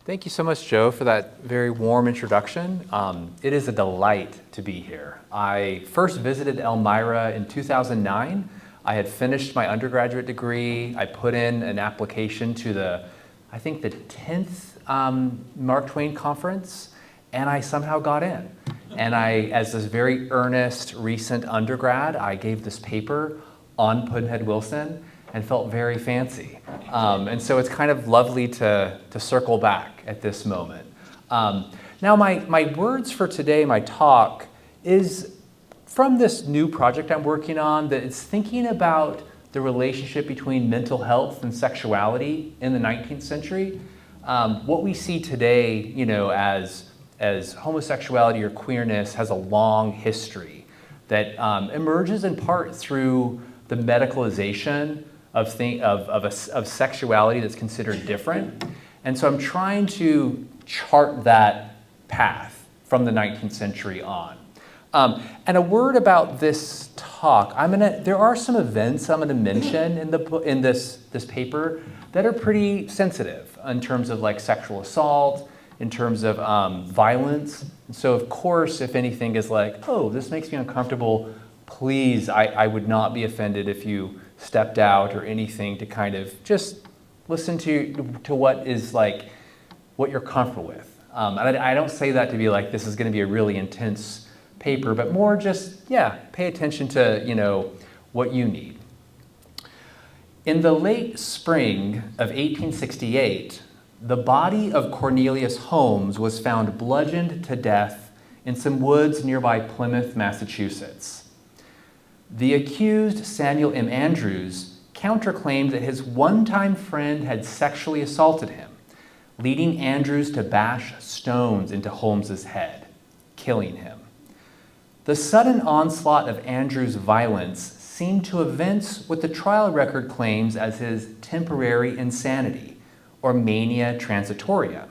Thank you so much, Joe, for that very warm introduction. It is a delight to be here. I first visited Elmira in 2009. I had finished my undergraduate degree. I put in an application to I think the 10th Mark Twain conference, and I somehow got in. And as this very earnest, recent undergrad, I gave this paper on Pudd'nhead Wilson and felt very fancy. And so it's kind of lovely to circle back at this moment. Now my words for today, my talk, is from this new project I'm working on that is thinking about the relationship between mental health and sexuality in the 19th century. What we see today, you know, as homosexuality or queerness has a long history that emerges in part through the medicalization of sexuality that's considered different. And so I'm trying to chart that path from the 19th century on. And a word about this talk, there are some events I'm going to mention in this paper that are pretty sensitive in terms of like sexual assault, in terms of violence. And so of course, if anything is like, oh, this makes me uncomfortable, please, I would not be offended if you stepped out or anything, to kind of just listen to what is like, what you're comfortable with. And I don't say that to be like, this is going to be a really intense paper, but more just, yeah, pay attention to, you know, what you need. In the late spring of 1868, the body of Cornelius Holmes was found bludgeoned to death in some woods nearby Plymouth, Massachusetts. The accused, Samuel M. Andrews, counterclaimed that his one-time friend had sexually assaulted him, leading Andrews to bash stones into Holmes's head, killing him. The sudden onslaught of Andrews' violence seemed to evince what the trial record claims as his temporary insanity, or mania transitoria.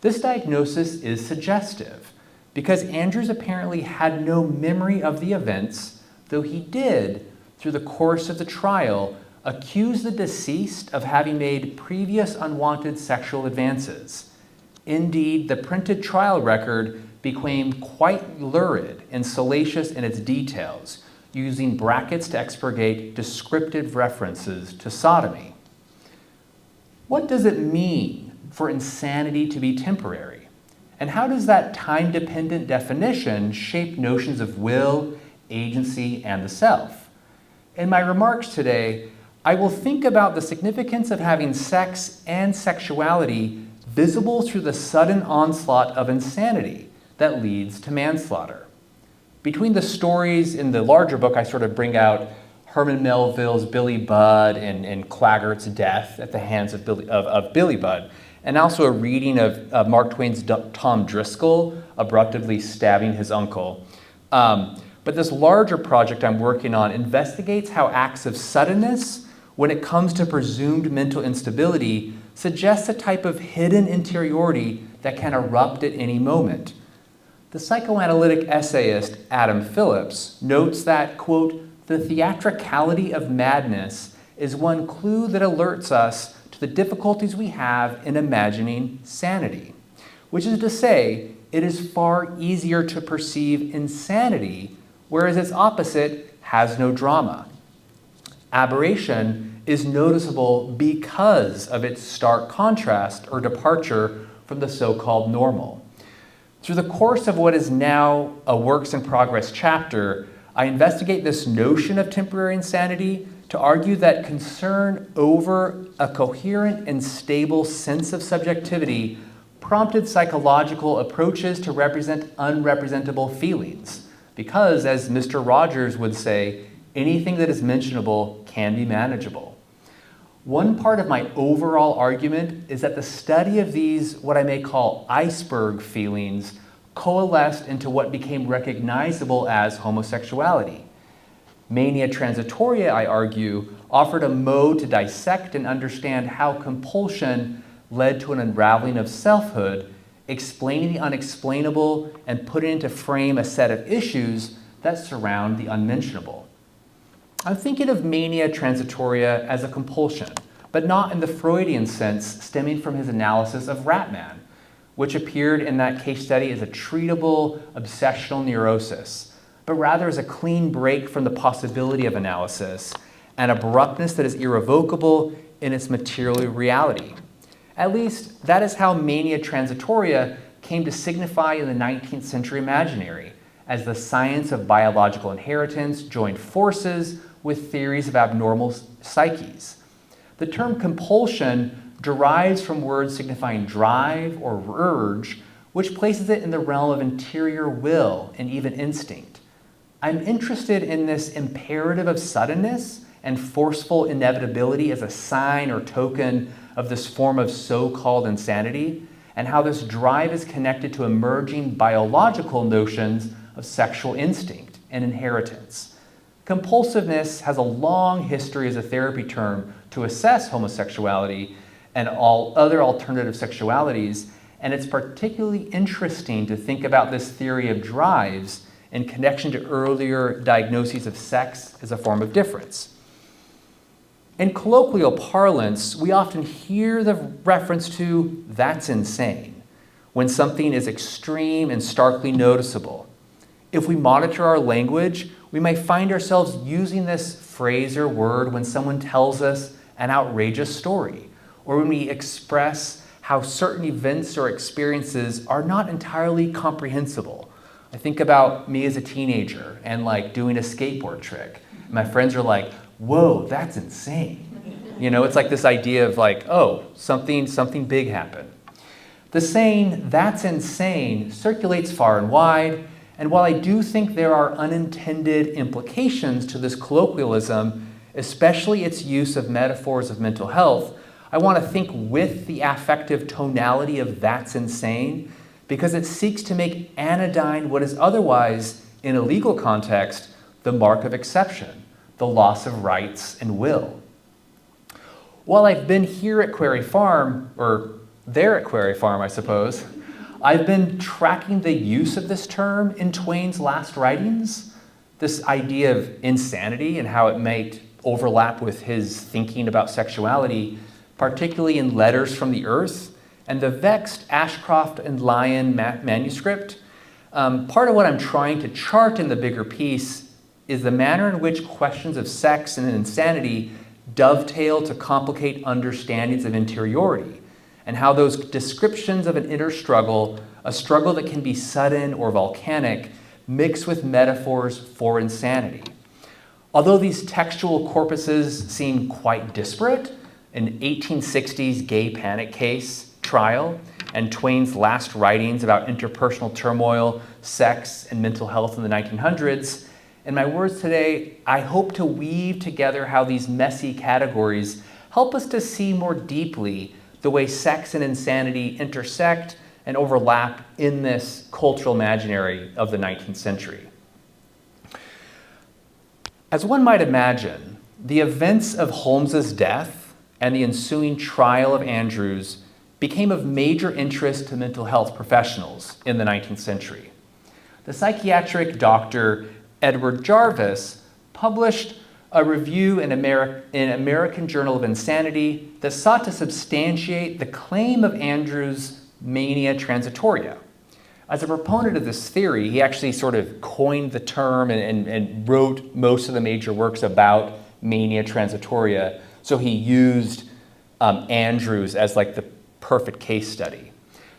This diagnosis is suggestive because Andrews apparently had no memory of the events, though he did, through the course of the trial, accuse the deceased of having made previous unwanted sexual advances. Indeed, the printed trial record became quite lurid and salacious in its details, using brackets to expurgate descriptive references to sodomy. What does it mean for insanity to be temporary? And how does that time-dependent definition shape notions of will, agency, and the self? In my remarks today, I will think about the significance of having sex and sexuality visible through the sudden onslaught of insanity that leads to manslaughter. Between the stories in the larger book, I sort of bring out Herman Melville's Billy Budd and Claggart's death at the hands of Billy Budd, and also a reading of Mark Twain's Tom Driscoll abruptly stabbing his uncle. But this larger project I'm working on investigates how acts of suddenness, when it comes to presumed mental instability, suggests a type of hidden interiority that can erupt at any moment. The psychoanalytic essayist Adam Phillips notes that, quote, the theatricality of madness is one clue that alerts us to the difficulties we have in imagining sanity, which is to say, it is far easier to perceive insanity, whereas its opposite has no drama. Aberration is noticeable because of its stark contrast or departure from the so-called normal. Through the course of what is now a works in progress chapter, I investigate this notion of temporary insanity to argue that concern over a coherent and stable sense of subjectivity prompted psychological approaches to represent unrepresentable feelings. Because, as Mr. Rogers would say, anything that is mentionable can be manageable. One part of my overall argument is that the study of these, what I may call iceberg feelings, coalesced into what became recognizable as homosexuality. Mania transitoria, I argue, offered a mode to dissect and understand how compulsion led to an unraveling of selfhood, explaining the unexplainable and putting into frame a set of issues that surround the unmentionable. I'm thinking of mania transitoria as a compulsion, but not in the Freudian sense stemming from his analysis of Ratman, which appeared in that case study as a treatable obsessional neurosis, but rather as a clean break from the possibility of analysis, an abruptness that is irrevocable in its material reality. At least, that is how mania transitoria came to signify in the 19th century imaginary, as the science of biological inheritance joined forces with theories of abnormal psyches. The term compulsion derives from words signifying drive or urge, which places it in the realm of interior will and even instinct. I'm interested in this imperative of suddenness and forceful inevitability as a sign or token of this form of so-called insanity, and how this drive is connected to emerging biological notions of sexual instinct and inheritance. Compulsiveness has a long history as a therapy term to assess homosexuality and all other alternative sexualities, and it's particularly interesting to think about this theory of drives in connection to earlier diagnoses of sex as a form of difference. In colloquial parlance, we often hear the reference to "that's insane" when something is extreme and starkly noticeable. If we monitor our language, we might find ourselves using this phrase or word when someone tells us an outrageous story, or when we express how certain events or experiences are not entirely comprehensible. I think about me as a teenager and doing a skateboard trick. My friends are like, "Whoa, that's insane." It's like this idea of oh, something big happened. The saying, "that's insane," circulates far and wide, and while I do think there are unintended implications to this colloquialism, especially its use of metaphors of mental health, I want to think with the affective tonality of "that's insane," because it seeks to make anodyne what is otherwise, in a legal context, the mark of exception, the loss of rights and will. While I've been here at Quarry Farm, or there at Quarry Farm, I suppose, I've been tracking the use of this term in Twain's last writings, this idea of insanity and how it might overlap with his thinking about sexuality, particularly in Letters from the Earth and the vexed Ashcroft and Lyon manuscript. Part of what I'm trying to chart in the bigger piece is the manner in which questions of sex and insanity dovetail to complicate understandings of interiority, and how those descriptions of an inner struggle, a struggle that can be sudden or volcanic, mix with metaphors for insanity. Although these textual corpuses seem quite disparate, an 1860s gay panic case trial and Twain's last writings about interpersonal turmoil, sex, and mental health in the 1900s, in my words today, I hope to weave together how these messy categories help us to see more deeply the way sex and insanity intersect and overlap in this cultural imaginary of the 19th century. As one might imagine, the events of Holmes's death and the ensuing trial of Andrews became of major interest to mental health professionals in the 19th century. The psychiatric doctor Edward Jarvis published a review in American Journal of Insanity that sought to substantiate the claim of Andrews' mania transitoria. As a proponent of this theory, he actually sort of coined the term and wrote most of the major works about mania transitoria, so he used Andrews as the perfect case study.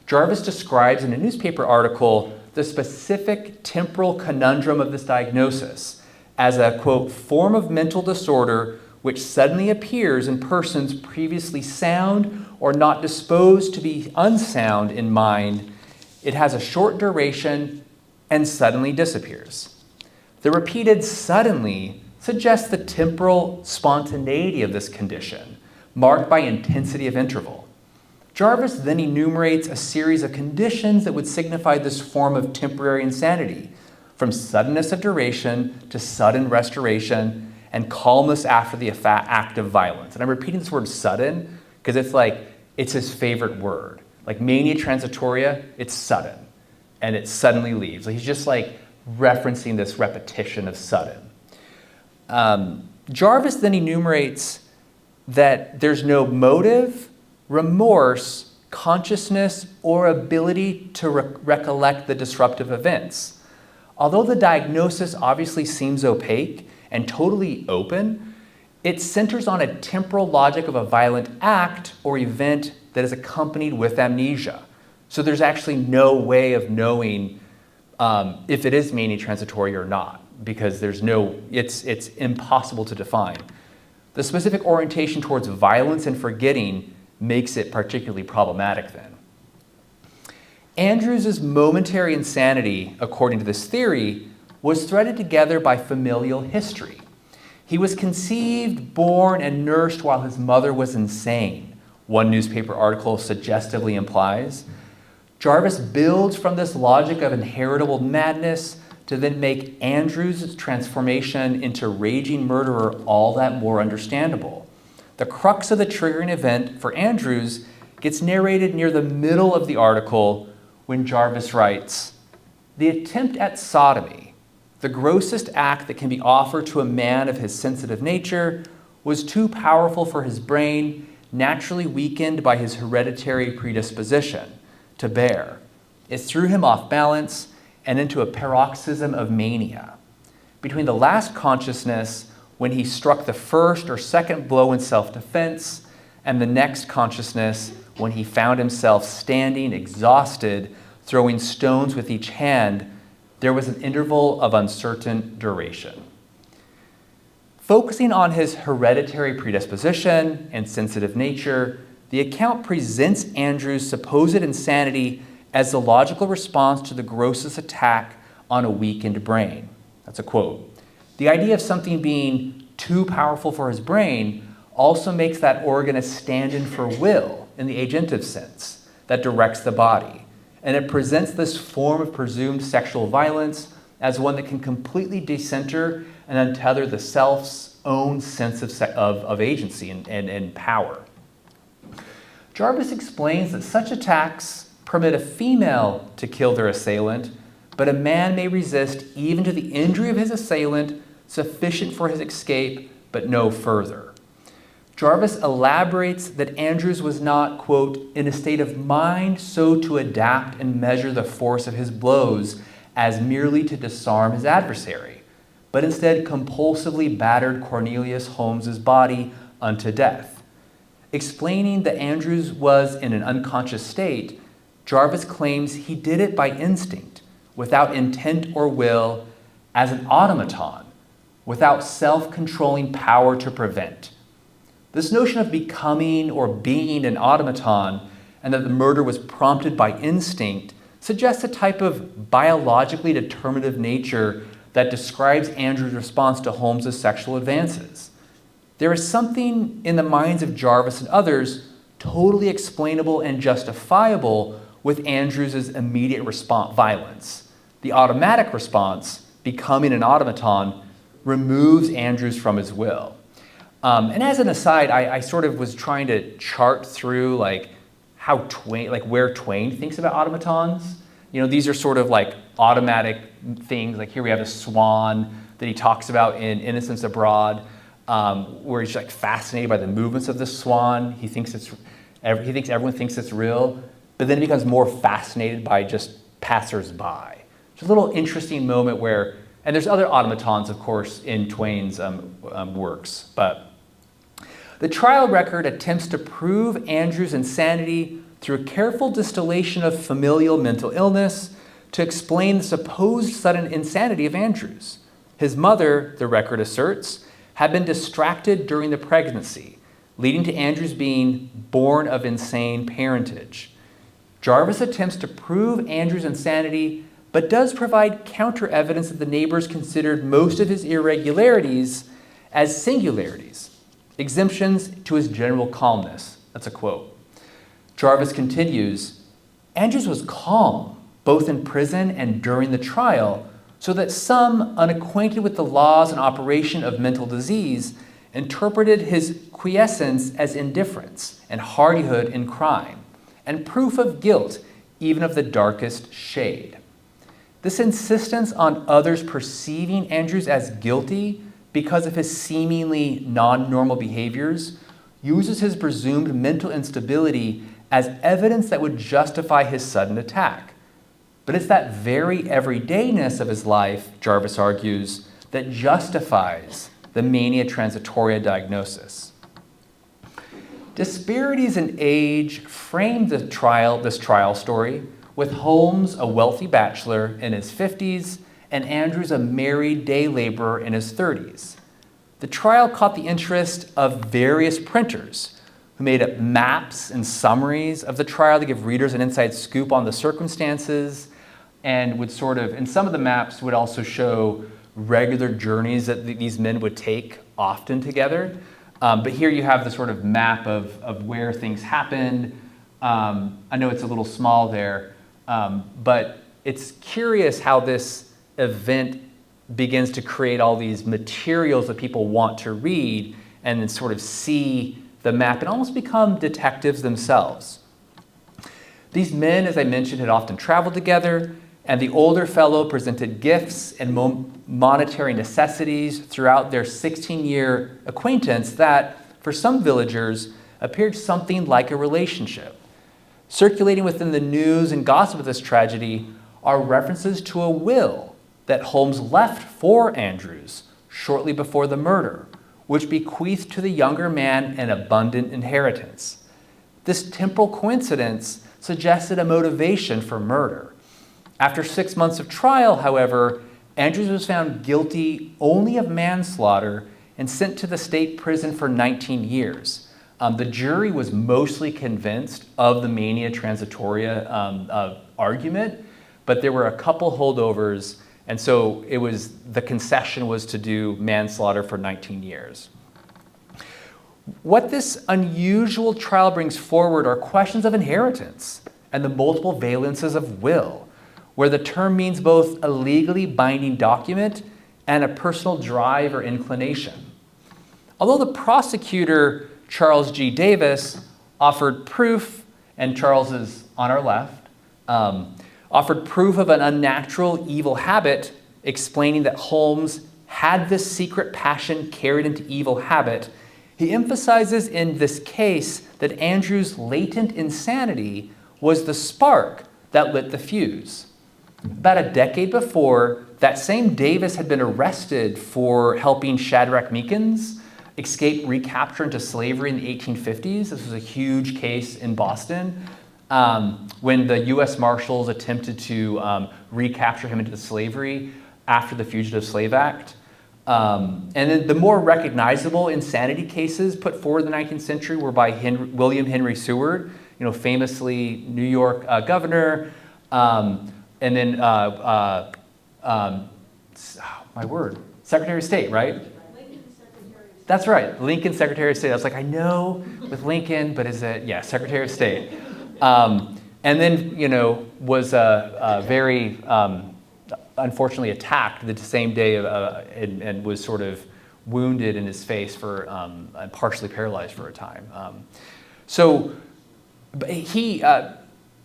Jarvis describes in a newspaper article the specific temporal conundrum of this diagnosis as a, quote, form of mental disorder which suddenly appears in persons previously sound or not disposed to be unsound in mind. It has a short duration and suddenly disappears. The repeated suddenly suggests the temporal spontaneity of this condition, marked by intensity of interval. Jarvis then enumerates a series of conditions that would signify this form of temporary insanity, from suddenness of duration to sudden restoration and calmness after the act of violence. And I'm repeating this word sudden because it's his favorite word. Like mania transitoria, it's sudden, and it suddenly leaves. He's just referencing this repetition of sudden. Jarvis then enumerates that there's no motive, remorse, consciousness, or ability to recollect the disruptive events. Although the diagnosis obviously seems opaque and totally open, it centers on a temporal logic of a violent act or event that is accompanied with amnesia. So there's actually no way of knowing if it is mania transitoria or not, because it's impossible to define. The specific orientation towards violence and forgetting makes it particularly problematic then. Andrews's momentary insanity, according to this theory, was threaded together by familial history. He was conceived, born, and nursed while his mother was insane, one newspaper article suggestively implies. Jarvis builds from this logic of inheritable madness to then make Andrews' transformation into raging murderer all that more understandable. The crux of the triggering event for Andrews gets narrated near the middle of the article when Jarvis writes, "The attempt at sodomy, the grossest act that can be offered to a man of his sensitive nature, was too powerful for his brain, naturally weakened by his hereditary predisposition, to bear. It threw him off balance and into a paroxysm of mania. Between the last consciousness, when he struck the first or second blow in self-defense, and the next consciousness, when he found himself standing exhausted, throwing stones with each hand, there was an interval of uncertain duration." Focusing on his hereditary predisposition and sensitive nature, the account presents Andrews' supposed insanity as the logical response to the grossest attack on a weakened brain. That's a quote. The idea of something being too powerful for his brain also makes that organ a stand-in for will in the agentive sense that directs the body. And it presents this form of presumed sexual violence as one that can completely decenter and untether the self's own sense of agency and power. Jarvis explains that such attacks permit a female to kill their assailant, but a man may resist even to the injury of his assailant, sufficient for his escape, but no further. Jarvis elaborates that Andrews was not, quote, in a state of mind so to adapt and measure the force of his blows as merely to disarm his adversary, but instead compulsively battered Cornelius Holmes's body unto death. Explaining that Andrews was in an unconscious state, Jarvis claims he did it by instinct, without intent or will, as an automaton, without self-controlling power to prevent. This notion of becoming or being an automaton and that the murder was prompted by instinct suggests a type of biologically determinative nature that describes Andrews' response to Holmes's sexual advances. There is something in the minds of Jarvis and others totally explainable and justifiable with Andrews' immediate response, violence. The automatic response, becoming an automaton, removes Andrews from his will. And as an aside, I sort of was trying to chart through how Twain, where Twain thinks about automatons. You know, these are sort of like automatic things. Like here we have a swan that he talks about in Innocents Abroad, where he's like fascinated by the movements of the swan. He thinks everyone thinks it's real, but then he becomes more fascinated by just passers-by. It's a little interesting moment where, and there's other automatons, of course, in Twain's works, but the trial record attempts to prove Andrews' insanity through a careful distillation of familial mental illness to explain the supposed sudden insanity of Andrews. His mother, the record asserts, had been distracted during the pregnancy, leading to Andrews being born of insane parentage. Jarvis attempts to prove Andrews' insanity, but does provide counter evidence that the neighbors considered most of his irregularities as singularities, exemptions to his general calmness. That's a quote. Jarvis continues, Andrews was calm, both in prison and during the trial, so that some unacquainted with the laws and operation of mental disease interpreted his quiescence as indifference and hardihood in crime, and proof of guilt, even of the darkest shade. This insistence on others perceiving Andrews as guilty because of his seemingly non-normal behaviors uses his presumed mental instability as evidence that would justify his sudden attack. But it's that very everydayness of his life, Jarvis argues, that justifies the mania transitoria diagnosis. Disparities in age frame this trial story, with Holmes a wealthy bachelor in his 50s and Andrews a married day laborer in his 30s. The trial caught the interest of various printers who made up maps and summaries of the trial to give readers an inside scoop on the circumstances, and would and some of the maps would also show regular journeys that these men would take often together. But here you have the sort of map of where things happened. I know it's a little small there, but it's curious how this event begins to create all these materials that people want to read and then sort of see the map and almost become detectives themselves. These men, as I mentioned, had often traveled together, and the older fellow presented gifts and monetary necessities throughout their 16-year acquaintance that, for some villagers, appeared something like a relationship. Circulating within the news and gossip of this tragedy are references to a will that Holmes left for Andrews shortly before the murder, which bequeathed to the younger man an abundant inheritance. This temporal coincidence suggested a motivation for murder. After 6 months of trial, however, Andrews was found guilty only of manslaughter and sent to the state prison for 19 years. The jury was mostly convinced of the mania transitoria argument, but there were a couple holdovers, and so the concession was to do manslaughter for 19 years. What this unusual trial brings forward are questions of inheritance and the multiple valences of will, where the term means both a legally binding document and a personal drive or inclination. Although the prosecutor, Charles G. Davis, offered proof, and Charles is on our left, offered proof of an unnatural evil habit, explaining that Holmes had this secret passion carried into evil habit, he emphasizes in this case that Andrews' latent insanity was the spark that lit the fuse. About a decade before, that same Davis had been arrested for helping Shadrach Meekins escape recapture into slavery in the 1850s. This was a huge case in Boston when the U.S. Marshals attempted to recapture him into slavery after the Fugitive Slave Act. And then the more recognizable insanity cases put forward in the 19th century were by William Henry Seward, famously New York governor, and then, Secretary of State, right? Lincoln, Secretary of State. That's right, Lincoln, Secretary of State. I was like, I know with Lincoln, but is it, yeah, Secretary of State. And then, was very, unfortunately attacked the same day and was sort of wounded in his face and partially paralyzed for a time.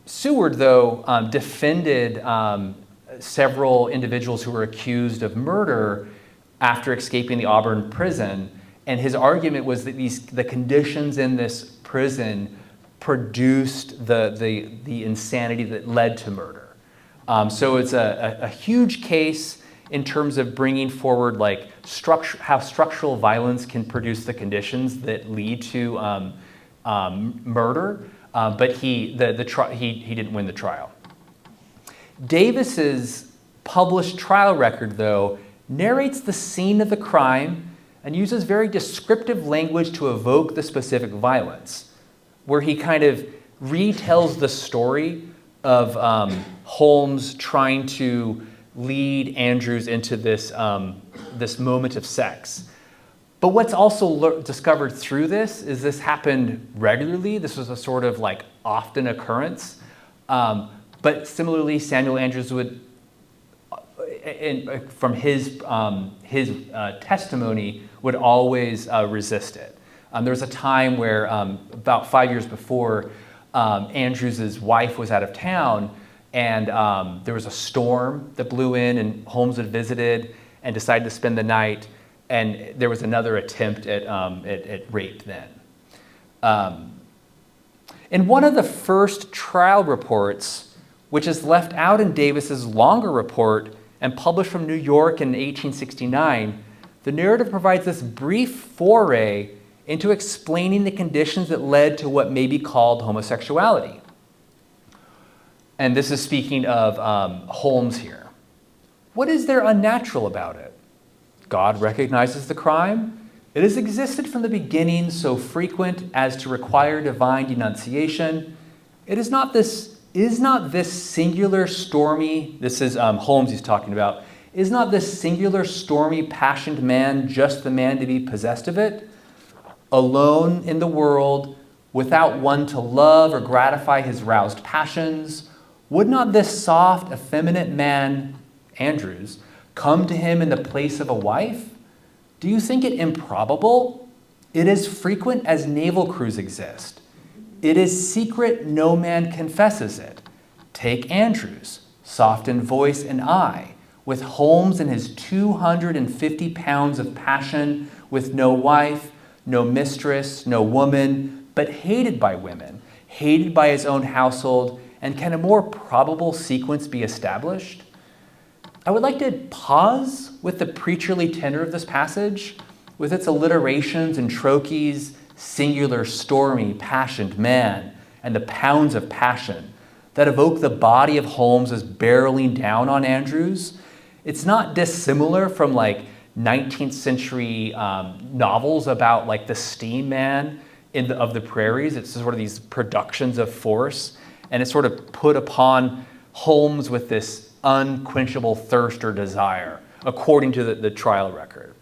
Seward, though, defended several individuals who were accused of murder after escaping the Auburn prison, and his argument was that the conditions in this prison produced the insanity that led to murder. So it's a huge case in terms of bringing forward how structural violence can produce the conditions that lead to murder. But he didn't win the trial. Davis's published trial record, though, narrates the scene of the crime and uses very descriptive language to evoke the specific violence, where he kind of retells the story of Holmes trying to lead Andrews into this moment of sex. But what's also discovered through this happened regularly. This was a sort of often occurrence. But similarly, Samuel Andrews would, from his testimony, would always resist it. There was a time where about 5 years before, Andrews' wife was out of town, and there was a storm that blew in, and Holmes had visited and decided to spend the night. And there was another attempt at rape then. In one of the first trial reports, which is left out in Davis's longer report and published from New York in 1869, the narrative provides this brief foray into explaining the conditions that led to what may be called homosexuality. And this is speaking of Holmes here. What is there unnatural about it? God recognizes the crime. It has existed from the beginning, so frequent as to require divine denunciation. It is not this singular stormy, this is Holmes he's talking about, is not this singular stormy, passionate man just the man to be possessed of it? Alone in the world, without one to love or gratify his roused passions, would not this soft, effeminate man, Andrews, come to him in the place of a wife? Do you think it improbable? It is frequent as naval crews exist. It is secret, no man confesses it. Take Andrews, soft in voice and eye, with Holmes and his 250 pounds of passion, with no wife, no mistress, no woman, but hated by women, hated by his own household, and can a more probable sequence be established? I would like to pause with the preacherly tenor of this passage, with its alliterations and trochees, singular, stormy, passioned man, and the pounds of passion that evoke the body of Holmes as barreling down on Andrews. It's not dissimilar from like 19th century novels about like the steam man of the prairies. It's sort of these productions of force, and it's sort of put upon Holmes with this unquenchable thirst or desire, according to the trial record.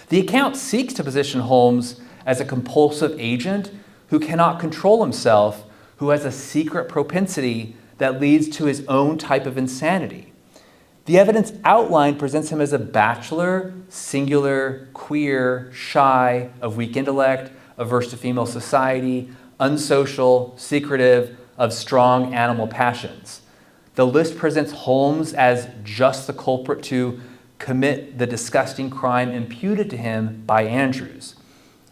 The account seeks to position Holmes as a compulsive agent who cannot control himself, who has a secret propensity that leads to his own type of insanity. The evidence outline presents him as a bachelor, singular, queer, shy, of weak intellect, averse to female society, unsocial, secretive, of strong animal passions. The list presents Holmes as just the culprit to commit the disgusting crime imputed to him by Andrews.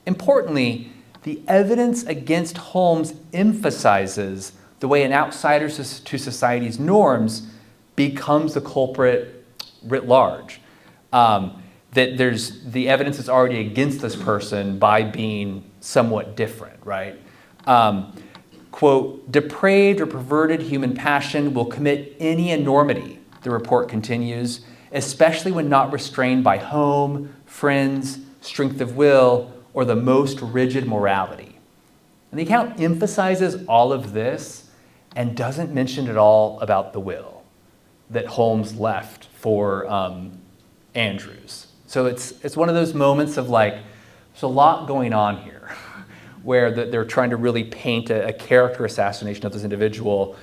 Importantly, the evidence against Holmes emphasizes the way an outsider to society's norms becomes the culprit writ large. That there's the evidence is already against this person by being somewhat different, right? Quote, depraved or perverted human passion will commit any enormity, the report continues, especially when not restrained by home, friends, strength of will, or the most rigid morality. And the account emphasizes all of this and doesn't mention at all about the will that Holmes left for Andrews. So it's one of those moments of like, there's a lot going on here, where they're trying to really paint a character assassination of this individual,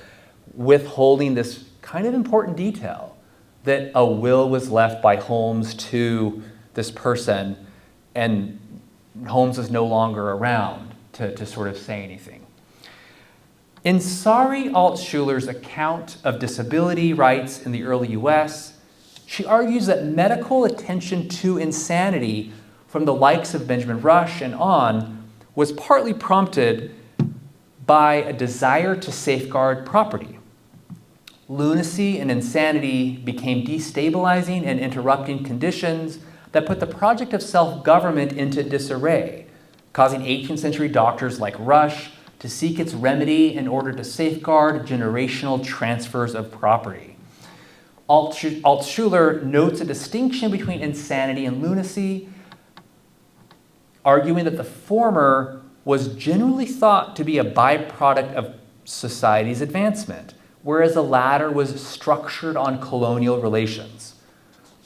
withholding this kind of important detail that a will was left by Holmes to this person, and Holmes is no longer around to sort of say anything. In Sari Altschuler's account of disability rights in the early US, she argues that medical attention to insanity from the likes of Benjamin Rush and on was partly prompted by a desire to safeguard property. Lunacy and insanity became destabilizing and interrupting conditions that put the project of self-government into disarray, causing 18th century doctors like Rush to seek its remedy in order to safeguard generational transfers of property. Altschuler notes a distinction between insanity and lunacy, arguing that the former was generally thought to be a byproduct of society's advancement, whereas the latter was structured on colonial relations.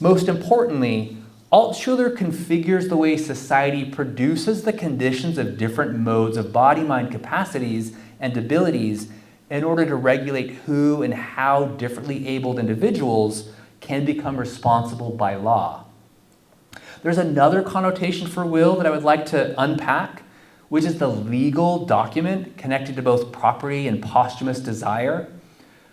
Most importantly, Altschuler configures the way society produces the conditions of different modes of body-mind capacities and abilities in order to regulate who and how differently abled individuals can become responsible by law. There's another connotation for will that I would like to unpack, which is the legal document connected to both property and posthumous desire.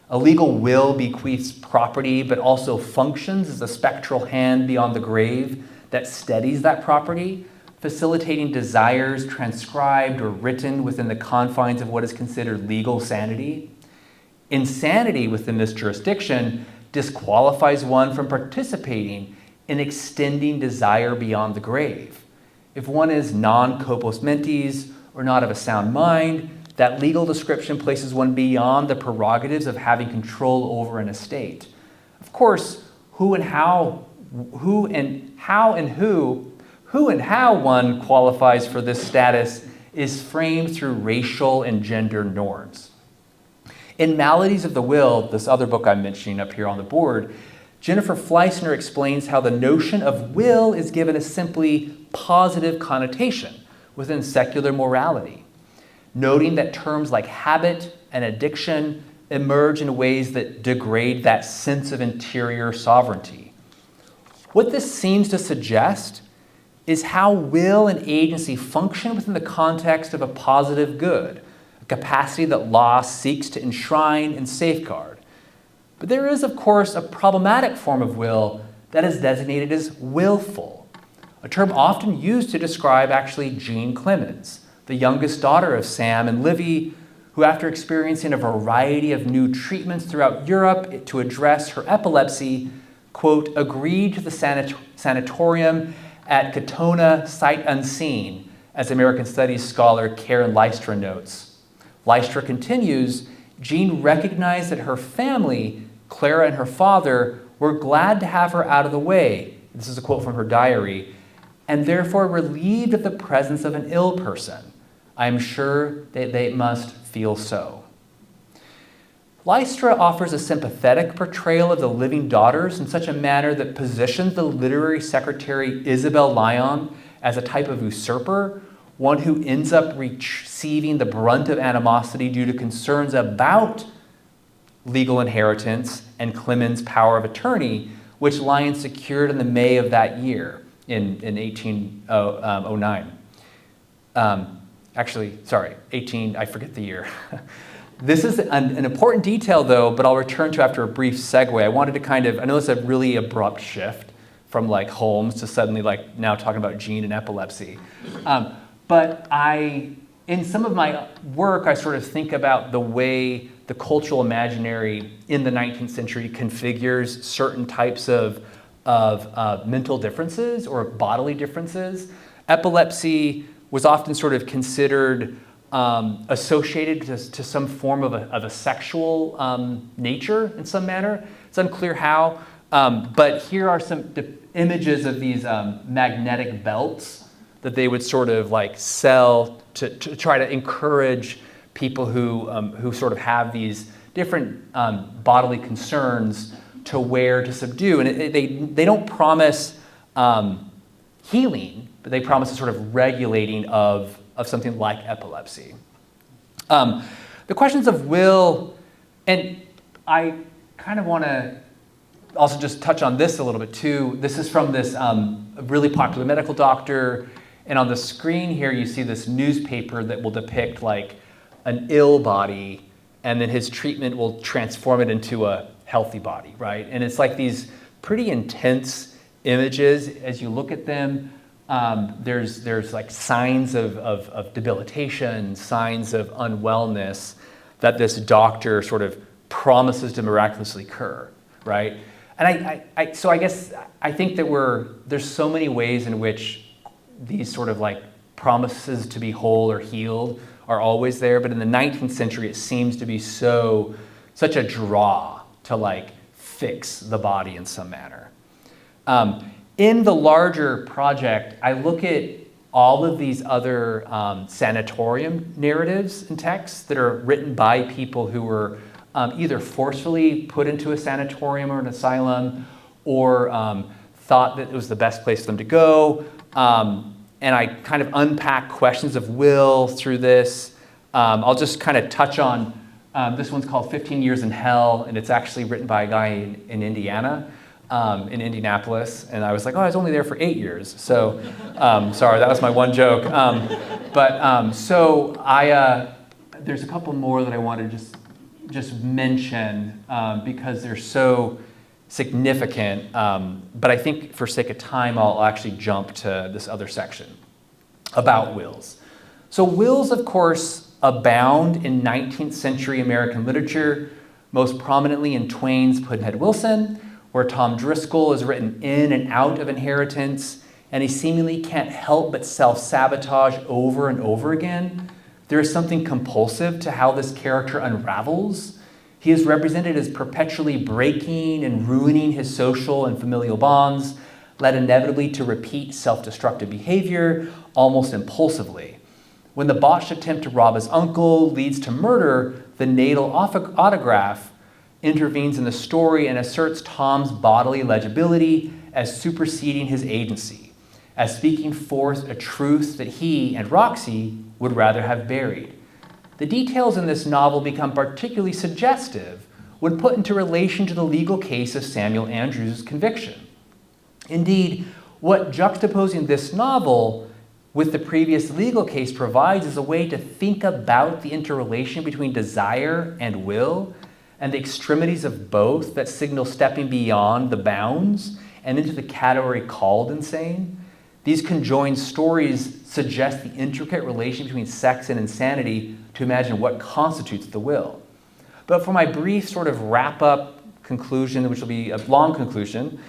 A legal will bequeaths property, but also functions as a spectral hand beyond the grave that steadies that property, facilitating desires transcribed or written within the confines of what is considered legal sanity. Insanity within this jurisdiction disqualifies one from participating in extending desire beyond the grave. If one is non-corpus mentis or not of a sound mind, that legal description places one beyond the prerogatives of having control over an estate. Of course, who and how one qualifies for this status is framed through racial and gender norms. In Maladies of the Will, this other book I'm mentioning up here on the board, Jennifer Fleissner explains how the notion of will is given a simply positive connotation within secular morality, noting that terms like habit and addiction emerge in ways that degrade that sense of interior sovereignty. What this seems to suggest is how will and agency function within the context of a positive good, a capacity that law seeks to enshrine and safeguard. But there is, of course, a problematic form of will that is designated as willful, a term often used to describe actually Jean Clemens, the youngest daughter of Sam and Livy, who after experiencing a variety of new treatments throughout Europe to address her epilepsy, quote, agreed to the sanatorium at Katona sight unseen, as American Studies scholar Karen Lystra notes. Lystra continues, Jean recognized that her family, Clara and her father, were glad to have her out of the way, this is a quote from her diary, and therefore relieved of the presence of an ill person. I am sure that they must feel so. Lystra offers a sympathetic portrayal of the living daughters in such a manner that positions the literary secretary Isabel Lyon as a type of usurper, one who ends up receiving the brunt of animosity due to concerns about legal inheritance and Clemens' power of attorney, which Lyon secured in the May of that year in 1809. I forget the year. This is an important detail, though, but I'll return to after a brief segue. I wanted to I know it's a really abrupt shift from like Holmes to suddenly like now talking about Jean and epilepsy. But in some of my work, I sort of think about the way the cultural imaginary in the 19th century configures certain types of mental differences or bodily differences. Epilepsy was often sort of considered associated to some form of a sexual nature in some manner. It's unclear how, but here are some images of these magnetic belts that they would sort of like sell to try to encourage people who sort of have these different bodily concerns to wear to subdue. And they don't promise healing, but they promise a sort of regulating of something like epilepsy. The questions of will, and I kind of want to also just touch on this a little bit too. This is from this really popular medical doctor, and on the screen here you see this newspaper that will depict like an ill body, and then his treatment will transform it into a healthy body, right? And it's like these pretty intense images as you look at them. There's like signs of debilitation, signs of unwellness that this doctor sort of promises to miraculously cure, right? And so I guess I think that there's so many ways in which these sort of like promises to be whole or healed are always there, but in the 19th century it seems to be such a draw to like fix the body in some manner. In the larger project, I look at all of these other sanatorium narratives and texts that are written by people who were either forcefully put into a sanatorium or an asylum or thought that it was the best place for them to go. And I kind of unpack questions of will through this. I'll just kind of touch on, this one's called 15 Years in Hell, and it's actually written by a guy in Indiana. In Indianapolis, and I was like, oh, I was only there for 8 years. So, sorry, that was my one joke. There's a couple more that I want to just mention because they're so significant. But I think for sake of time, I'll actually jump to this other section. about wills. So wills, of course, abound in 19th century American literature, most prominently in Twain's Pudd'nhead Wilson, where Tom Driscoll is written in and out of inheritance, and he seemingly can't help but self-sabotage over and over again. There is something compulsive to how this character unravels. He is represented as perpetually breaking and ruining his social and familial bonds, led inevitably to repeat self-destructive behavior almost impulsively. When the botched attempt to rob his uncle leads to murder, the natal autograph intervenes in the story and asserts Tom's bodily legibility as superseding his agency, as speaking forth a truth that he and Roxy would rather have buried. The details in this novel become particularly suggestive when put into relation to the legal case of Samuel Andrews' conviction. Indeed, what juxtaposing this novel with the previous legal case provides is a way to think about the interrelation between desire and will and the extremities of both that signal stepping beyond the bounds and into the category called insane. These conjoined stories suggest the intricate relation between sex and insanity to imagine what constitutes the will. But for my brief sort of wrap-up conclusion, which will be a long conclusion,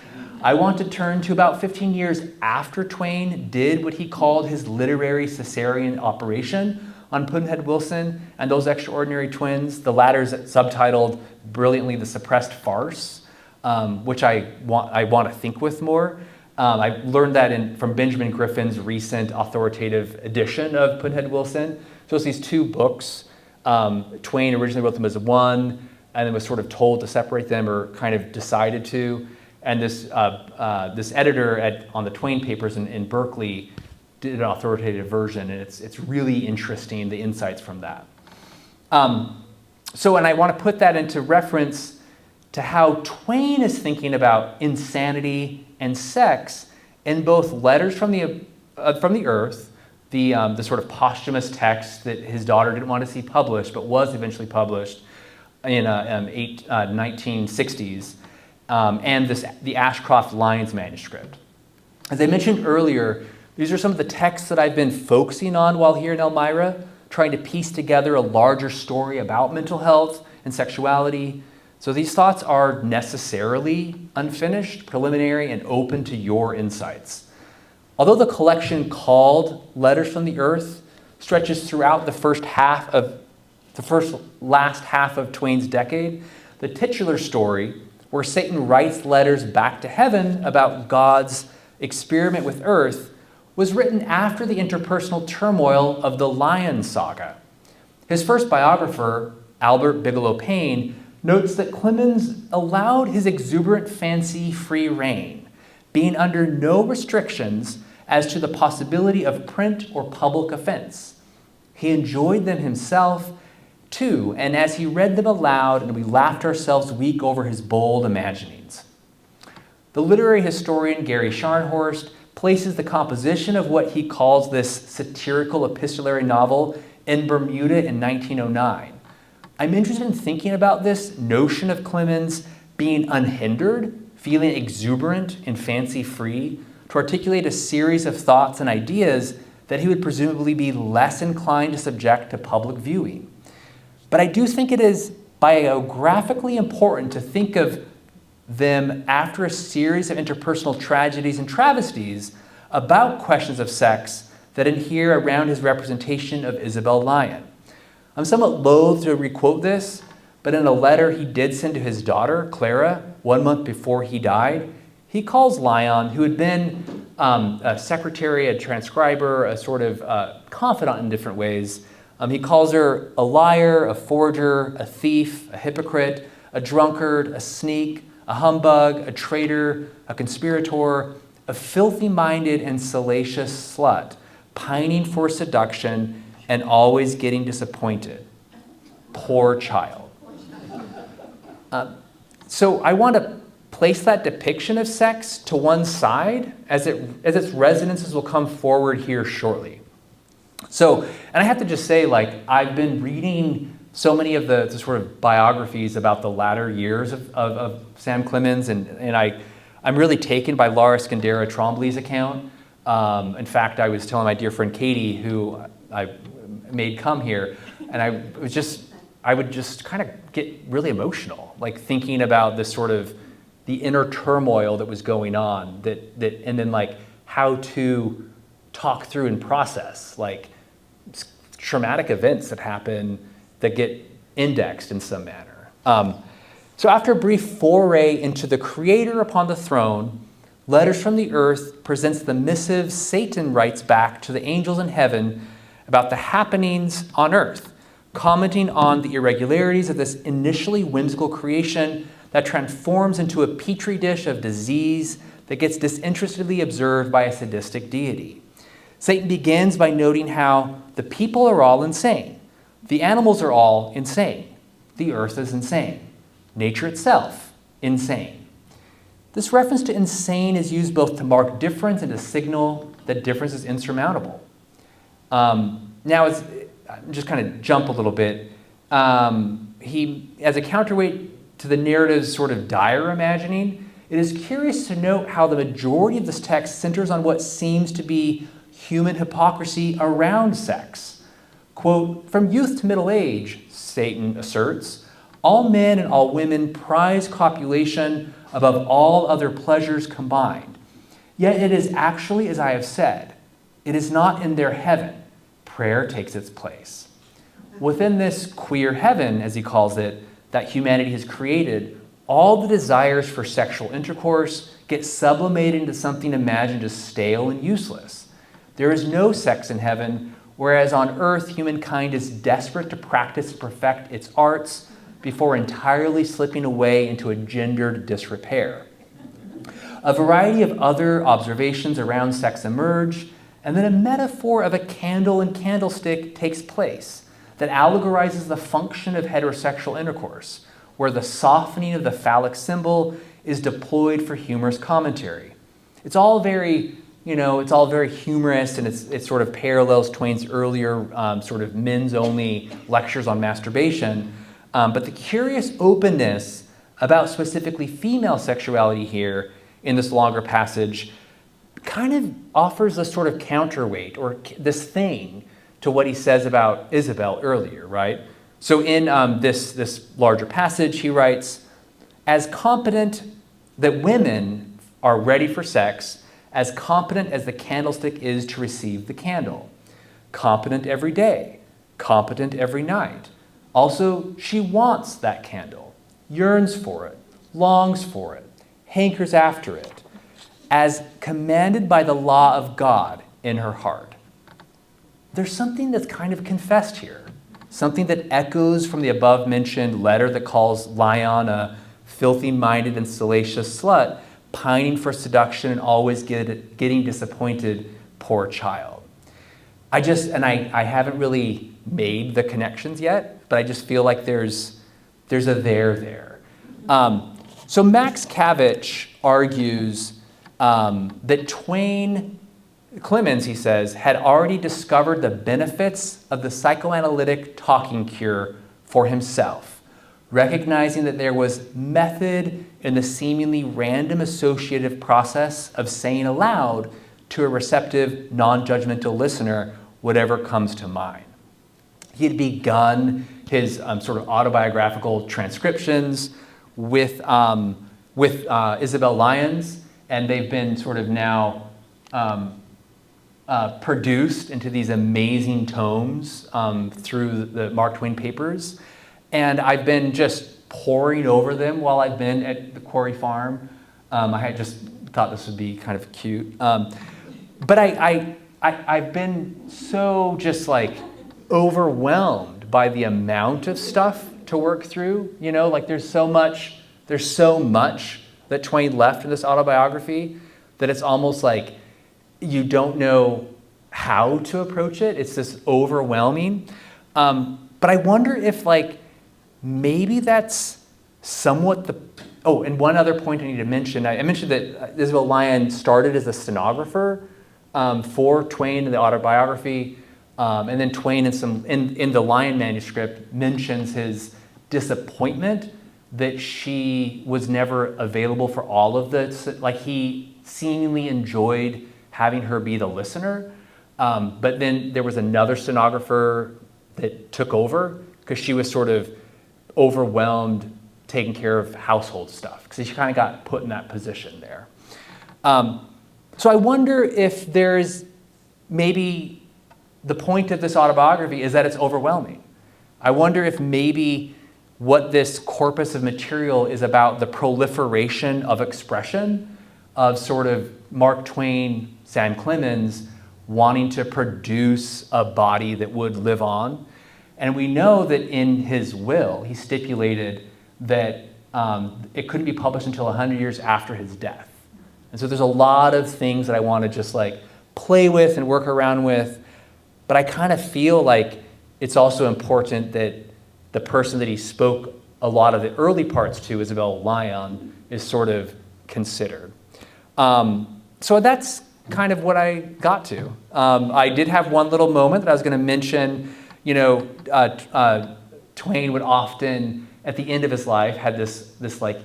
I want to turn to about 15 years after Twain did what he called his literary cesarean operation on Pudd'nhead Wilson and those extraordinary twins. The latter is subtitled brilliantly The Suppressed Farce, which I want to think with more. I learned that from Benjamin Griffin's recent authoritative edition of Pudd'nhead Wilson. So it's these two books. Twain originally wrote them as one, and then was sort of told to separate them, or kind of decided to. And this editor on the Twain papers in Berkeley did an authoritative version, and it's really interesting, the insights from that. And I want to put that into reference to how Twain is thinking about insanity and sex in both Letters from the Earth, the sort of posthumous text that his daughter didn't want to see published, but was eventually published in 1960s, and the Ashcroft Lyons manuscript. As I mentioned earlier, these are some of the texts that I've been focusing on while here in Elmira, trying to piece together a larger story about mental health and sexuality. So these thoughts are necessarily unfinished, preliminary, and open to your insights. Although the collection called Letters from the Earth stretches throughout the last half of Twain's decade, the titular story, where Satan writes letters back to heaven about God's experiment with earth, was written after the interpersonal turmoil of the Lion saga. His first biographer, Albert Bigelow Paine, notes that Clemens allowed his exuberant fancy free rein, being under no restrictions as to the possibility of print or public offense. He enjoyed them himself, too, and as he read them aloud, and we laughed ourselves weak over his bold imaginings. The literary historian Gary Scharnhorst places the composition of what he calls this satirical epistolary novel in Bermuda in 1909. I'm interested in thinking about this notion of Clemens being unhindered, feeling exuberant and fancy-free, to articulate a series of thoughts and ideas that he would presumably be less inclined to subject to public viewing. But I do think it is biographically important to think of them after a series of interpersonal tragedies and travesties about questions of sex that adhere around his representation of Isabel Lyon. I'm somewhat loath to requote this, but in a letter he did send to his daughter, Clara, 1 month before he died, he calls Lyon, who had been a secretary, a transcriber, a sort of confidant in different ways. He calls her a liar, a forger, a thief, a hypocrite, a drunkard, a sneak, a humbug, a traitor, a conspirator, a filthy-minded and salacious slut, pining for seduction and always getting disappointed. Poor child. So I want to place that depiction of sex to one side as its resonances will come forward here shortly. So, and I have to just say, I've been reading so many of the sort of biographies about the latter years of Sam Clemens, and I'm really taken by Laura Scandera Tremblay's account. In fact, I was telling my dear friend Katie, who I made come here, and I would just kind of get really emotional, like thinking about this sort of the inner turmoil that was going on, and then like how to talk through and process like traumatic events that happen that get indexed in some manner. So after a brief foray into the Creator upon the throne, Letters from the Earth presents the missive Satan writes back to the angels in heaven about the happenings on earth, commenting on the irregularities of this initially whimsical creation that transforms into a petri dish of disease that gets disinterestedly observed by a sadistic deity. Satan begins by noting how the people are all insane. The animals are all insane. The earth is insane. Nature itself, insane. This reference to insane is used both to mark difference and to signal that difference is insurmountable. Now, just kind of jump a little bit. As a counterweight to the narrative's sort of dire imagining, it is curious to note how the majority of this text centers on what seems to be human hypocrisy around sex. Quote, "From youth to middle age," Satan asserts, "all men and all women prize copulation above all other pleasures combined. Yet it is actually, as I have said, it is not in their heaven. Prayer takes its place." Within this queer heaven, as he calls it, that humanity has created, all the desires for sexual intercourse get sublimated into something imagined as stale and useless. There is no sex in heaven, whereas on earth, humankind is desperate to practice and perfect its arts before entirely slipping away into a gendered disrepair. A variety of other observations around sex emerge, and then a metaphor of a candle and candlestick takes place that allegorizes the function of heterosexual intercourse, where the softening of the phallic symbol is deployed for humorous commentary. It's all very humorous, and it sort of parallels Twain's earlier sort of men's-only lectures on masturbation. But the curious openness about specifically female sexuality here in this longer passage kind of offers a sort of counterweight, or this thing, to what he says about Isabel earlier, right? So in this larger passage, he writes, "As competent that women are ready for sex, as competent as the candlestick is to receive the candle. Competent every day, competent every night. Also, she wants that candle, yearns for it, longs for it, hankers after it, as commanded by the law of God in her heart." There's something that's kind of confessed here, something that echoes from the above-mentioned letter that calls Lion a filthy-minded and salacious slut, pining for seduction and always getting disappointed, poor child. I haven't really made the connections yet, but I just feel like there's a there. So Max Cavich argues that Clemens, he says, had already discovered the benefits of the psychoanalytic talking cure for himself, recognizing that there was method in the seemingly random associative process of saying aloud to a receptive, non-judgmental listener whatever comes to mind. He had begun his sort of autobiographical transcriptions with Isabel Lyons, and they've been sort of now produced into these amazing tomes through the Mark Twain papers. And I've been just poring over them while I've been at the Quarry Farm. I had just thought this would be kind of cute. But I've been so just like overwhelmed by the amount of stuff to work through. You know, like there's so much that Twain left in this autobiography that it's almost like you don't know how to approach it. It's just overwhelming. But I wonder if like maybe that's somewhat and one other point I need to mention. I mentioned that Isabel Lyon started as a stenographer for Twain in the autobiography. And then Twain in the Lyon manuscript mentions his disappointment that she was never available for all of this. Like he seemingly enjoyed having her be the listener. But then there was another stenographer that took over because she was sort of overwhelmed taking care of household stuff because she kind of got put in that position there. So I wonder if there's maybe the point of this autobiography is that it's overwhelming. I wonder if maybe what this corpus of material is about the proliferation of expression of sort of Mark Twain, Sam Clemens, wanting to produce a body that would live on. And we know that in his will, he stipulated that it couldn't be published until 100 years after his death. And so there's a lot of things that I want to just like play with and work around with. But I kind of feel like it's also important that the person that he spoke a lot of the early parts to, Isabel Lyon, is sort of considered. So that's kind of what I got to. I did have one little moment that I was going to mention. You know, Twain would often, at the end of his life, had this like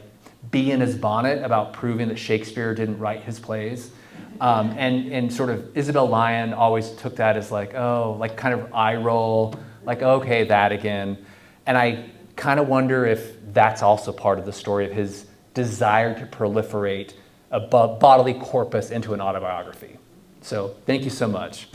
bee in his bonnet about proving that Shakespeare didn't write his plays. And sort of Isabel Lyon always took that as like, oh, like kind of eye roll, like, okay, that again. And I kind of wonder if that's also part of the story of his desire to proliferate a bodily corpus into an autobiography. So thank you so much.